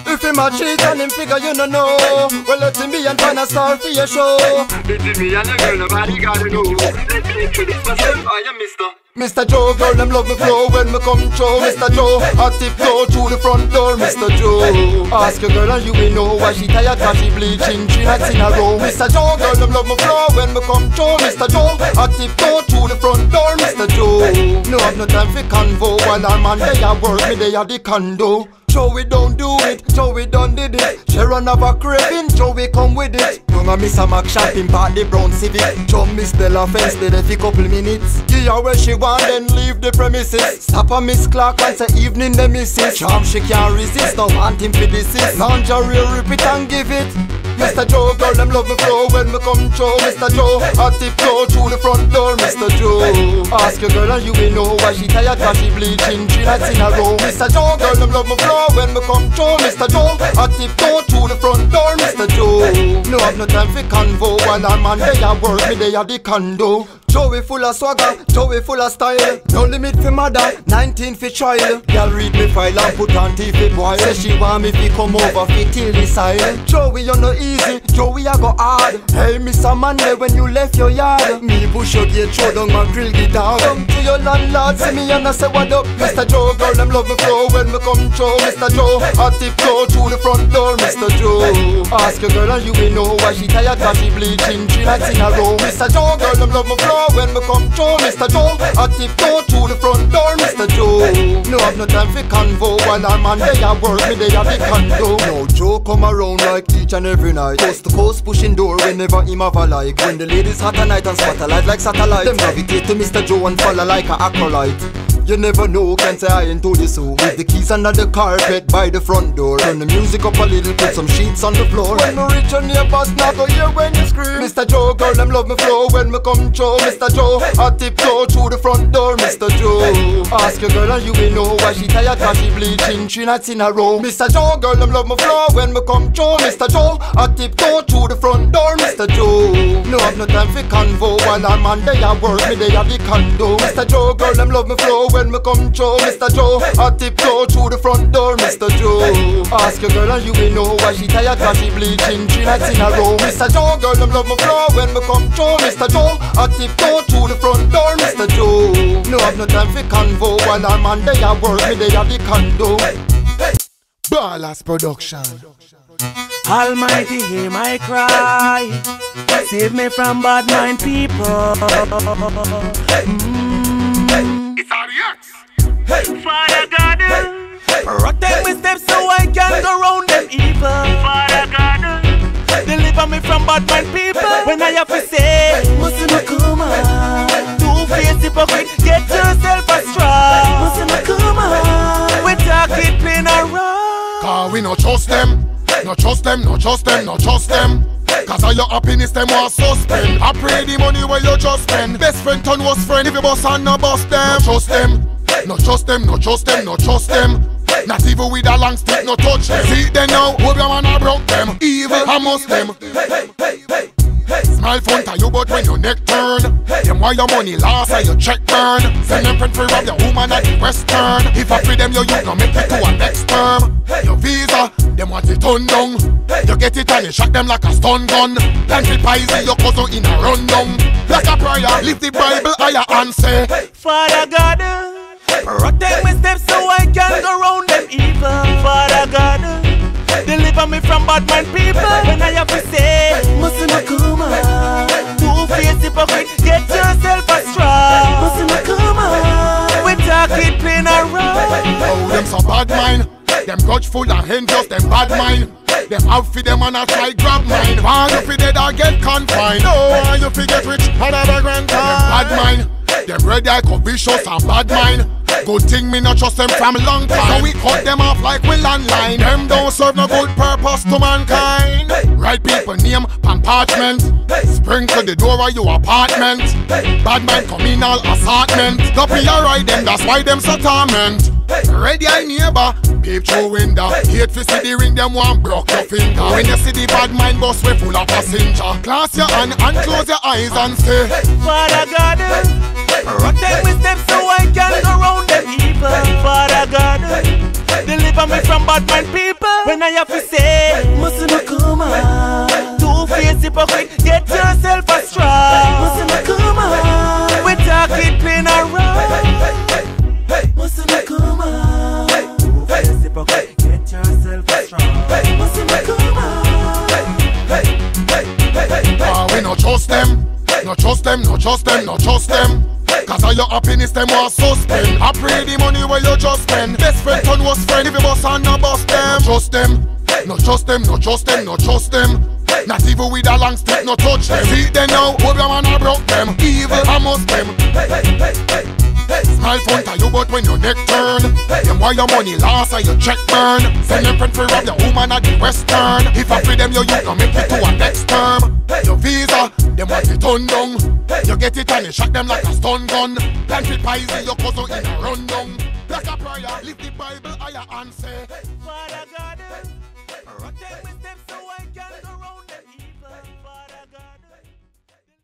If him a cheat and him figure you no know, well let him be and find a star for your show. It's me and the girl nobody gotta know. Let me introduce myself, I am Mr. Joe, girl, them love me flow when me come through. Mr. Joe, I tiptoe through the front door. Mr. Joe, ask your girl and you will know why she tired cause she bleaching 3 nights in a row. Mr. Joe, girl, them love me flow when me come through. Mr. Joe, I tiptoe through the front door. Mr. Joe, no have no time for convo while our man they a work me they a the condo. Joey don't do it, Joey done did it. Sharon have a craving, Joey come with it. Young a Miss a Mac shopping part the brown civic. Jump Miss Della fence there for couple minutes. Give her where she want then leave the premises. Stop a Miss Clark and say evening the missus. Charm she can't resist, no want him for this is. Lingerie rip it and give it. Mr. Joe, girl, them love me flow when me come through. Mr. Joe, I tiptoe through the front door. Mr. Joe, ask your girl and you will know why she tired cause she bleaching 3 nights in a row. Mr. Joe, girl, them love me flow when me come through. Mr. Joe, I tiptoe through the front door. Mr. Joe, no have no time for convo while our man they a work me they a the condo. Joey full of swagger, Joey full of style. No limit for mother, 19 for child. Girl read me file and put on teeth for boy. Say she want me fi come over fi kill the side. Joey you no easy, Joey I go hard. Hey Mr. Monday when you left your yard, me push your gate throw down my grill guitar. Come to your landlord, see me and I say what up. Mr. Joe, girl them love me flow when me come through. Mr. Joe, I tiptoe through the front door. Mr. Joe, ask your girl and you will know why she tired cause she bleaching 3 nights in a row. Mr. Joe, girl them love me flow when me come through. Mr. Joe, I tiptoe through the front door. Mr. Joe, no have no time for convo while our man they a work me they a the condo. Now Joe come around like each and every night, coast to coast pushing door whenever him have a like. When the ladies hot a night and spot a light like satellite, them gravitate to Mr. Joe and follow like a acolyte. You never know, can say I ain't told you so. Leave the keys under the carpet by the front door. Turn the music up a little, put some sheets on the floor. When me reach on your bus, now go hear when you scream. Mr. Joe, girl, them love me flow when me come through. Mr. Joe, I tiptoe through the front door. Mr. Joe, ask your girl and you will know why she tired cause she bleaching 3 nights in a row. Mr. Joe, girl, them love me flow when me come through. Mr. Joe, I tiptoe through the front door. Mr. Joe, no have no time for convo while our man they a work me they a the condo. Mr. Joe, girl, them love me flow when me come through. Mr. Joe, I tiptoe through the front door. Mr. Joe, ask your girl and you will know why she tired cause she bleaching 3 nights in a row. Mr. Joe, girl, them love me flow when me come through. Mr. Joe, I tiptoe through the front door. Mr. Joe, no have no time for convo while our man they a work me they a the condo. Ballast Production. Almighty, hear my cry. Save me from bad mind people. It's RX. Hey, Father God, protect me steps so I can go round them evil. Father God, deliver me from bad mind people. When I have to say, Musima Kuma, two-faced hypocrite, get yourself a straw. Musima Kuma, we talk it plain and raw. Cause we no trust them, no trust them, no trust them, no trust them. Cause all your happiness them was suspend. I pray the money where you just spend. Best friend turn worst friend if you boss and no bust them. No trust them, no trust them, no trust them, no trust them. Not even with a long stick, no touch them. See them now, hope your man a broke them. Evil, I must them. Smile front of you but when your neck turn, them why your money lost and your check burn. Send them friend free rob your woman at the western. If I free them your youth no make it to a next term. Your visa, them want it turned down. You get it and you shot them like a stun gun. Plenty pies your cousin in a rundown. Like a prayer, lift the Bible higher and say, Father God, protect my steps so I can go round them evil. Father God, deliver me from bad mind people. When I have to say, Musima Kuma, two-faced hypocrite, get yourself a straw. Musima Kuma, we talk it plain and raw. Oh, them so bad mind. Them grudgeful and envious, them bad mind. Them out for them and I try grab mine. Why you fi dead or get confined? No, why you fi get rich and have a grand time? Them bad mind. Them ready I come vicious and bad mind. Good thing me not trust them from long time. So we cut them off like we landline. Them don't serve no good purpose to mankind. Right people name and parchment. Spring to the door of your apartment. Bad mind communal assaultment. Don't be alright them, that's why them so torment. Ready I neighbor, peep through window. Hate fi see the ring, them want broke your finger. When you see the bad mind bus we full of passenger. Clasp your hand and close your eyes and say, Father God, protect me steps so I can go round them evil. Father God, deliver me from bad mind people. people. When I have to say, mustn't come on. Two-faced hypocrite, get yourself a straw. Mustn't come on. We talk it plain and right. Mustn't come on. Two-faced hypocrite, get yourself a straw. Mustn't come on. We no trust them. No trust them, no trust them, no trust them. Cause all your happiness them was suspend. I pray the money where you just spend. Best friend turn was friend if you boss and no bust them. No trust them, no trust them, no trust them, no trust them. Not even with a long stick, no touch them. See them now, hope your man a broke them. Evil I must them. Smile front of you but when your neck turn, them why your money lost and your check burn. Send them friend for rob your woman at the western. If I free them you no make it to a next term. Your visa, them want it turn down. You get it and you shot them like a stun gun. Plant it poison your cousin in a rundown. Like a prayer, lift the Bible higher and say, Father God.